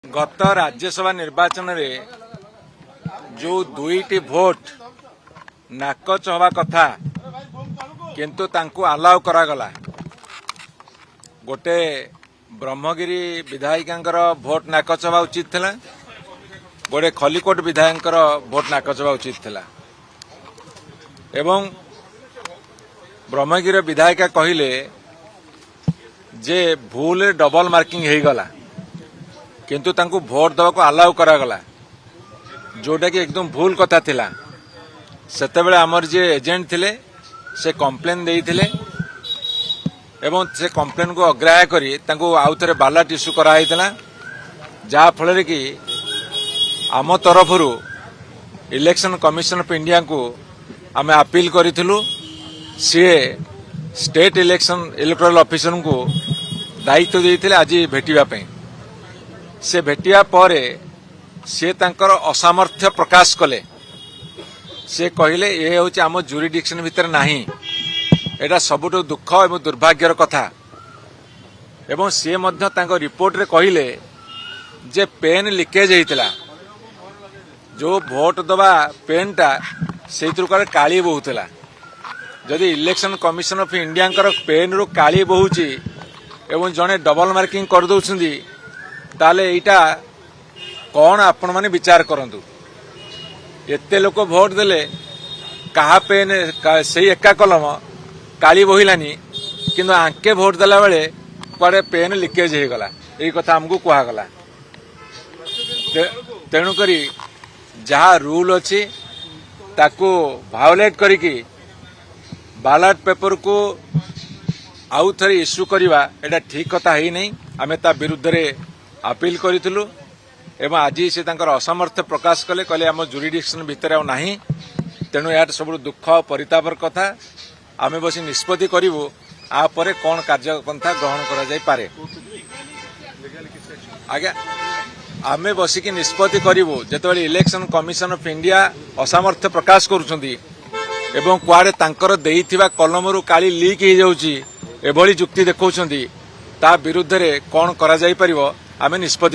गत राज्यसभा निर्वाचन रे जो दुईटी भोट नाकच हवा कथा किंतु तांकु अलाउ करागला। गोटे ब्रह्मगिरी विधायिका भोट नाकच हवा उचित थिला, गोटे खलिकोट विधायक भोट नाकच हवा उचित थिला। एवं ब्रह्मगिरी विधायिका कहिले जे भूल डबल मार्किंग हो गला किंतु तांकु भोट दवा को अलाउ करागला, जोटा कि एकदम भूल कथा थिला। सेतेबेले आमर जे एजेंट थिले से कंप्लेन देइथिले एवं से कंप्लेन को अग्राह्य करी तांकु आउ थरे बालाट इश्यू करा हैतला, जा फଳରେ कि आम तरफरु इलेक्शन कमिशन ऑफ इंडिया को आमे अपील करिथिलु। सी स्टेट इलेक्शन इलेक्टोरल ऑफिसर को दायित्व देइथिले आज भेटिबा पई। से भेटिया परे से तांकर असामर्थ्य प्रकाश कले। से कहिले ये होची आम जुरिडिक्शन भितर नाही, एटा सबुठु दुख एवं दुर्भाग्यर कथा। एवं से मध्य तांको रिपोर्ट रे कहिले जे पेन लीकेज हेतिला, जो भोट दबा पेनटा सेइतरु काले काली बहुतला। जदि इलेक्शन कमिशन ऑफ इंडिया पेन रु काली बहुची एवं जने डबल मार्किंग कर दउछंदी, ताले एटा कौन आपण माने विचार करंतु। एते लोक भोट देले कहा पेन से एका कलम काली बहिलानी किंतु आंके भोट देला बेले कुआडे पेन लीकेज हो गला, यही कथा हमको कहा गला। तेणु करी जहा रूल अच्छी ताकू भायोलेट करिकी बालाट पेपर को आउ थरे इश्यू करवा एटा ठीक कथा है नहीं। आमे ता विरुद्ध रे अपील करितलु एवं आज से तांकर असमर्थ प्रकाश कले, कहले आम जुरिडिक्शन भितर आ नाही। तेणु यार सब दुख परितापर कथा। आमे बसी निष्पत्ति करिवु आ परे कोन कार्यपंथा ग्रहण करा जाय पारे। आज्ञा आमे बसी की निष्पत्ति करिवु जेतेबेले इलेक्शन कमिशन ऑफ इंडिया असमर्थ प्रकाश करूछंती एवं कुआडे तांकर देइथिबा कलमरु काली लीक हो जाउची एभली जुक्ति देखौछंती, ता विरुद्ध रे कोन करा जाय परिवो आमे निष्पत्ति